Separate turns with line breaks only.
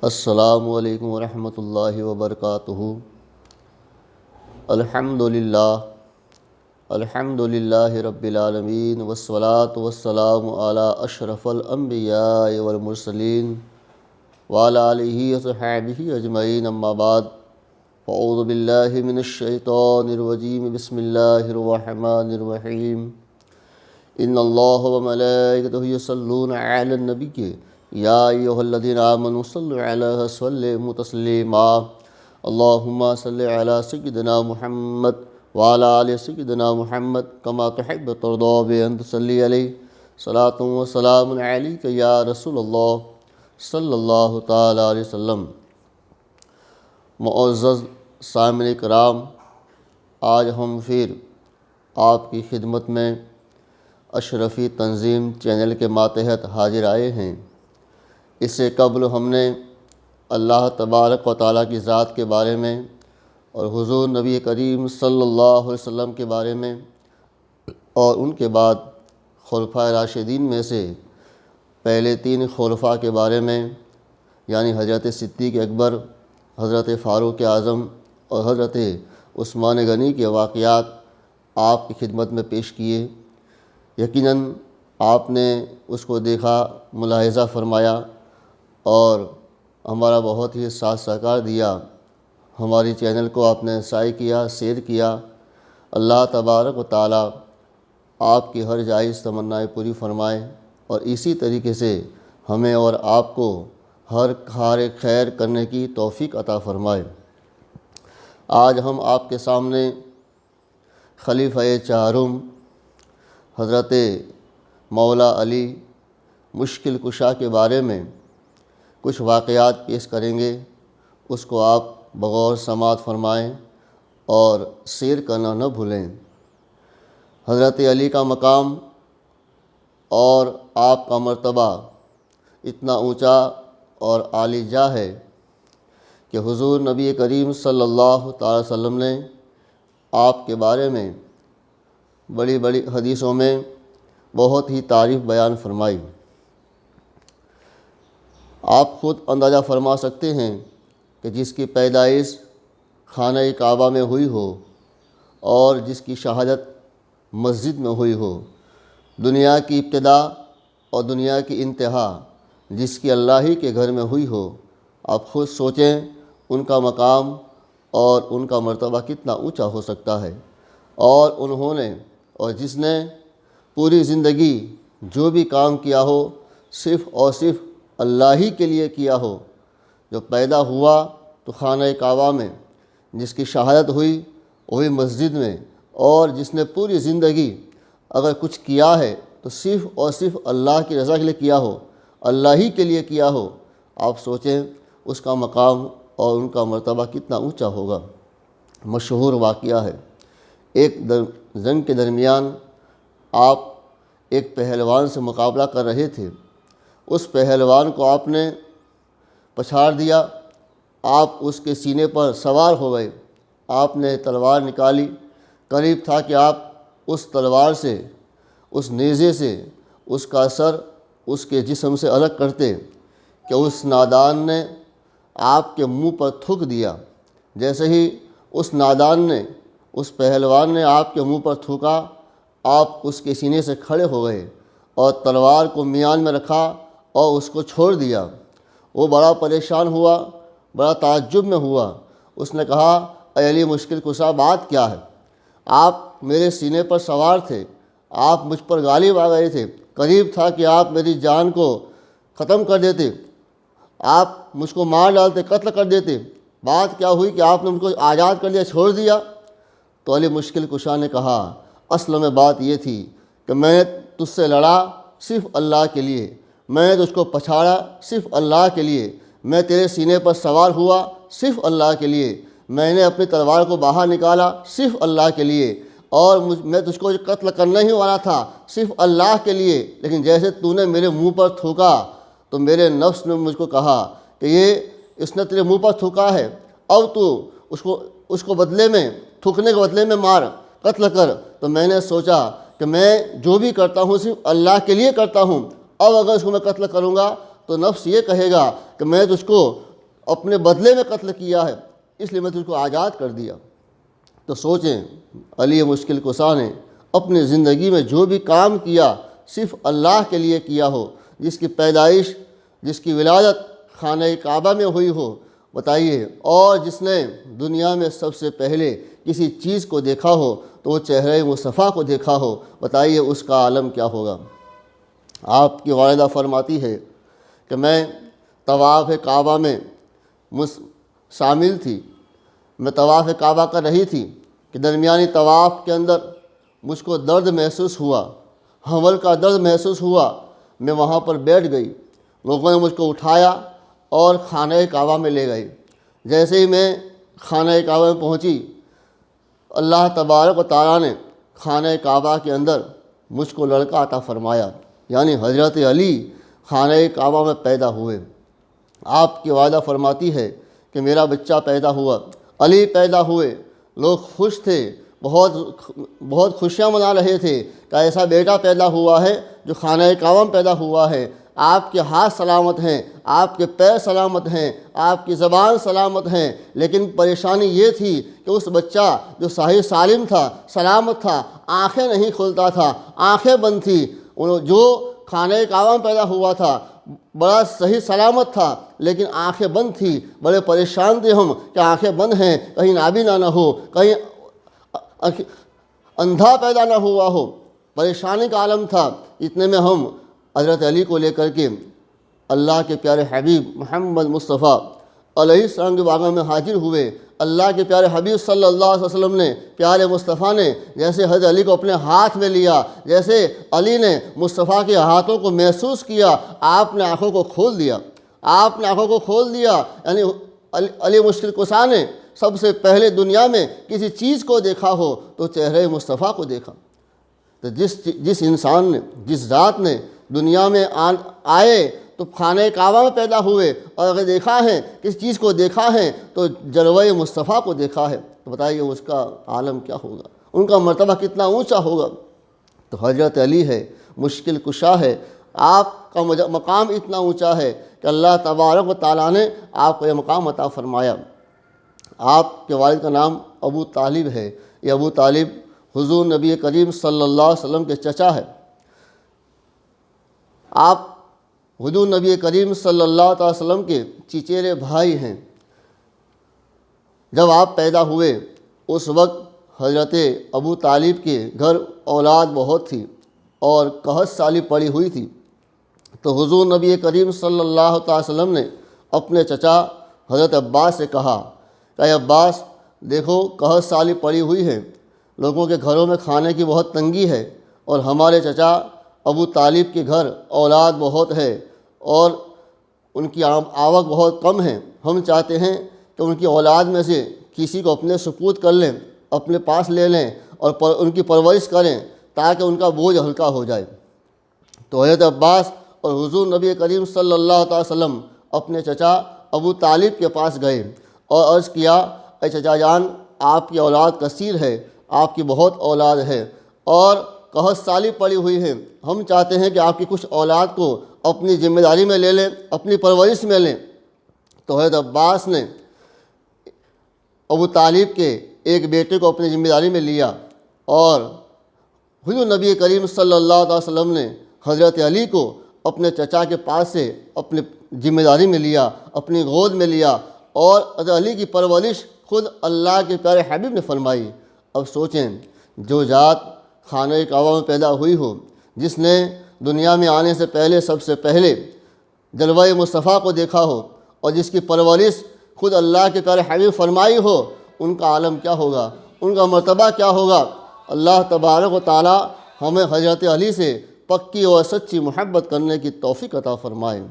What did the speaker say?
السلام علیکم ورحمۃ اللہ وبرکاتہ۔ الحمد للہ رب العالمین والصلاة والسلام علی اشرف الانبیاء والمرسلین وعلی آلہ وصحبہ اجمعین، اما بعد، فاعوذ باللہ من الشیطان الرجیم، بسم اللہ الرحمن الرحیم۔ ان اللہ وملائکتہ یصلون علی النبی یا ایھا الذین آمنوا صلوا علیہ وسلموا تسلیما۔ اللہم صل علی سیدنا محمد وعلی آل سیدنا محمد کما تحب وترضی بأن تصلی علیہ صلاۃ و سلام علیک یا رسول اللہ صلی اللہ تعالی علیہ وسلم۔ معزز سامعین کرام، آج ہم پھر آپ کی خدمت میں اشرفی تنظیم چینل کے ماتحت حاضر آئے ہیں۔ اس سے قبل ہم نے اللہ تبارک و تعالیٰ کی ذات کے بارے میں اور حضور نبی کریم صلی اللہ علیہ وسلم کے بارے میں اور ان کے بعد خلفائے راشدین میں سے پہلے 3 خلفاء کے بارے میں، یعنی حضرت صدیق اکبر، حضرت فاروق اعظم اور حضرت عثمان غنی کے واقعات آپ کی خدمت میں پیش کیے۔ یقیناً آپ نے اس کو دیکھا، ملاحظہ فرمایا اور ہمارا بہت ہی ساتھ سہکار دیا۔ ہماری چینل کو آپ نے سائے کیا، شیئر کیا۔ اللہ تبارک و تعالیٰ آپ کی ہر جائز تمنائیں پوری فرمائے اور اسی طریقے سے ہمیں اور آپ کو ہر کار خیر کرنے کی توفیق عطا فرمائے۔ آج ہم آپ کے سامنے خلیفہ چہارم حضرت مولا علی مشکل کشا کے بارے میں کچھ واقعات پیش کریں گے۔ اس کو آپ بغور سماعت فرمائیں اور شیئر کرنا نہ بھولیں۔ حضرت علی کا مقام اور آپ کا مرتبہ اتنا اونچا اور عالی جاہ ہے کہ حضور نبی کریم صلی اللہ تعالی وسلم نے آپ کے بارے میں بڑی بڑی حدیثوں میں بہت ہی تعریف بیان فرمائی۔ آپ خود اندازہ فرما سکتے ہیں کہ جس کی پیدائش خانہ کعبہ میں ہوئی ہو اور جس کی شہادت مسجد میں ہوئی ہو، دنیا کی ابتدا اور دنیا کی انتہا جس کی اللہ ہی کے گھر میں ہوئی ہو، آپ خود سوچیں ان کا مقام اور ان کا مرتبہ کتنا اونچا ہو سکتا ہے۔ اور انہوں نے اور جس نے پوری زندگی جو بھی کام کیا ہو صرف اور صرف اللہ ہی کے لیے کیا ہو، جو پیدا ہوا تو خانہ کعبہ میں، جس کی شہادت ہوئی وہی مسجد میں، اور جس نے پوری زندگی اگر کچھ کیا ہے تو صرف اور صرف اللہ کی رضا کے لیے کیا ہو، اللہ ہی کے لیے کیا ہو، آپ سوچیں اس کا مقام اور ان کا مرتبہ کتنا اونچا ہوگا۔ مشہور واقعہ ہے، ایک جنگ کے درمیان آپ ایک پہلوان سے مقابلہ کر رہے تھے۔ اس پہلوان کو آپ نے پچھاڑ دیا، آپ اس کے سینے پر سوار ہو گئے۔ آپ نے تلوار نکالی، قریب تھا کہ آپ اس تلوار سے، اس نیزے سے اس کا سر اس کے جسم سے الگ کرتے کہ اس نادان نے آپ کے منہ پر تھوک دیا۔ جیسے ہی اس نادان نے، اس پہلوان نے آپ کے منہ پر تھوکا، آپ اس کے سینے سے کھڑے ہو گئے اور تلوار کو میان میں رکھا اور اس کو چھوڑ دیا۔ وہ بڑا پریشان ہوا، بڑا تعجب میں ہوا۔ اس نے کہا، اے علی مشکل کشا، بات کیا ہے؟ آپ میرے سینے پر سوار تھے، آپ مجھ پر غالب آ گئے تھے، قریب تھا کہ آپ میری جان کو ختم کر دیتے، آپ مجھ کو مار ڈالتے، قتل کر دیتے۔ بات کیا ہوئی کہ آپ نے مجھ کو آزاد کر دیا، چھوڑ دیا؟ تو علی مشکل کشا نے کہا، اصل میں بات یہ تھی کہ میں نے تجھ سے لڑا صرف اللہ کے لیے، میں نے تجھ کو پچھاڑا صرف اللہ کے لیے، میں تیرے سینے پر سوار ہوا صرف اللہ کے لیے، میں نے اپنی تلوار کو باہر نکالا صرف اللہ کے لیے، اور میں تجھ کو قتل کرنا ہی والا تھا صرف اللہ کے لیے، لیکن جیسے تو نے میرے منہ پر تھوکا تو میرے نفس نے مجھ کو کہا کہ اس نے تیرے منہ پر تھوکا ہے، اب تو اس کو بدلے میں، تھوکنے کے بدلے میں مار، قتل کر۔ تو میں نے سوچا کہ میں جو بھی کرتا ہوں صرف اللہ کے لیے کرتا ہوں، اب اگر اس کو میں قتل کروں گا تو نفس یہ کہے گا کہ میں تجھ کو اپنے بدلے میں قتل کیا ہے، اس لیے میں تجھ کو آزاد کر دیا۔ تو سوچیں علی مشکل کشا نے اپنی زندگی میں جو بھی کام کیا صرف اللہ کے لیے کیا ہو، جس کی پیدائش، جس کی ولادت خانہ کعبہ میں ہوئی ہو، بتائیے، اور جس نے دنیا میں سب سے پہلے کسی چیز کو دیکھا ہو تو وہ چہرہ مصطفیٰ کو دیکھا ہو، بتائیے اس کا عالم کیا ہوگا۔ آپ کی والدہ فرماتی ہے کہ میں طواف کعبہ میں شامل تھی، میں طواف کعبہ کر رہی تھی کہ درمیانی طواف کے اندر مجھ کو درد محسوس ہوا، حمل کا درد محسوس ہوا، میں وہاں پر بیٹھ گئی، لوگوں نے مجھ کو اٹھایا اور خانہ کعبہ میں لے گئے۔ جیسے ہی میں خانہ کعبہ میں پہنچی، اللہ تبارک و تعالیٰ نے خانہ کعبہ کے اندر مجھ کو لڑکا عطا فرمایا، یعنی حضرت علی خانہ کعبہ میں پیدا ہوئے۔ آپ کی والدہ فرماتی ہے کہ میرا بچہ پیدا ہوا، علی پیدا ہوئے، لوگ خوش تھے، بہت خوشیاں منا رہے تھے کہ ایسا بیٹا پیدا ہوا ہے جو خانہ کعبہ میں پیدا ہوا ہے۔ آپ کے ہاتھ سلامت ہیں، آپ کے پیر سلامت ہیں، آپ کی زبان سلامت ہیں، لیکن پریشانی یہ تھی کہ اس بچہ جو صحیح سالم تھا، سلامت تھا، آنکھیں نہیں کھلتا تھا، آنکھیں بند تھی۔ جو خانہ کعبہ میں پیدا ہوا تھا بڑا صحیح سلامت تھا، لیکن آنکھیں بند تھی، بڑے پریشان تھے ہم کہ آنکھیں بند ہیں، کہیں نابینا نہ ہو، کہیں اندھا پیدا نہ ہوا ہو، پریشانی کا عالم تھا۔ اتنے میں ہم حضرت علی کو لے کر کے اللہ کے پیارے حبیب محمد مصطفیٰ علیہ السلام کے بارگاہ میں حاضر ہوئے۔ اللہ کے پیارے حبیب صلی اللہ علیہ وسلم نے، پیارے مصطفیٰ نے جیسے حضرت علی کو اپنے ہاتھ میں لیا، جیسے علی نے مصطفیٰ کے ہاتھوں کو محسوس کیا، آپ نے آنکھوں کو کھول دیا، آپ نے آنکھوں کو کھول دیا۔ یعنی علی مشکل کشا نے سب سے پہلے دنیا میں کسی چیز کو دیکھا ہو تو چہرہ مصطفیٰ کو دیکھا۔ تو جس انسان نے، جس ذات نے دنیا میں آئے تو خانہ کعبہ میں پیدا ہوئے، اور اگر دیکھا ہے کسی چیز کو دیکھا ہے تو جلوہ مصطفیٰ کو دیکھا ہے، تو بتائیے اس کا عالم کیا ہوگا، ان کا مرتبہ کتنا اونچا ہوگا۔ تو حضرت علی ہے، مشکل کشا ہے، آپ کا مقام اتنا اونچا ہے کہ اللہ تبارک و تعالیٰ نے آپ کو یہ مقام عطا فرمایا۔ آپ کے والد کا نام ابو طالب ہے، یہ ابو طالب حضور نبی کریم صلی اللہ علیہ وسلم کے چچا ہے۔ آپ حضور نبی کریم صلی اللہ علیہ وسلم کے چچیرے بھائی ہیں۔ جب آپ پیدا ہوئے اس وقت حضرت ابو طالب کے گھر اولاد بہت تھی اور قحط سالی پڑی ہوئی تھی، تو حضور نبی کریم صلی اللہ علیہ وسلم نے اپنے چچا حضرت عباس سے کہا کہ اے عباس، دیکھو قحط سالی پڑی ہوئی ہے، لوگوں کے گھروں میں کھانے کی بہت تنگی ہے، اور ہمارے چچا ابو طالب کے گھر اولاد بہت ہے اور ان کی آوک بہت کم ہے، ہم چاہتے ہیں کہ ان کی اولاد میں سے کسی کو اپنے سپرد کر لیں، اپنے پاس لے لیں اور ان کی پرورش کریں تاکہ ان کا بوجھ ہلکا ہو جائے۔ تو حضرت عباس اور حضور نبی کریم صلی اللہ علیہ وسلم اپنے چچا ابو طالب کے پاس گئے اور عرض کیا، اے چچا جان، آپ کی اولاد کثیر ہے، آپ کی بہت اولاد ہے اور قحط سالی پڑی ہوئی ہے، ہم چاہتے ہیں کہ آپ کی کچھ اولاد کو اپنی ذمہ داری میں لے لیں، اپنی پرورش میں لیں۔ تو حضرت عباس نے ابو طالب کے ایک بیٹے کو اپنی ذمہ داری میں لیا، اور حضور نبی کریم صلی اللہ علیہ وسلم نے حضرت علی کو اپنے چچا کے پاس سے اپنی ذمہ داری میں لیا، اپنی گود میں لیا، اور حضرت علی کی پرورش خود اللہ کے پیارے حبیب نے فرمائی۔ اب سوچیں، جو ذات خانہ کعبہ میں پیدا ہوئی ہو، جس نے دنیا میں آنے سے پہلے سب سے پہلے جلوہ مصطفیٰ کو دیکھا ہو، اور جس کی پرورش خود اللہ کے پیارے حبیب فرمائی ہو، ان کا عالم کیا ہوگا، ان کا مرتبہ کیا ہوگا۔ اللہ تبارک و تعالی ہمیں حضرت علی سے پکی اور سچی محبت کرنے کی توفیق عطا فرمائے۔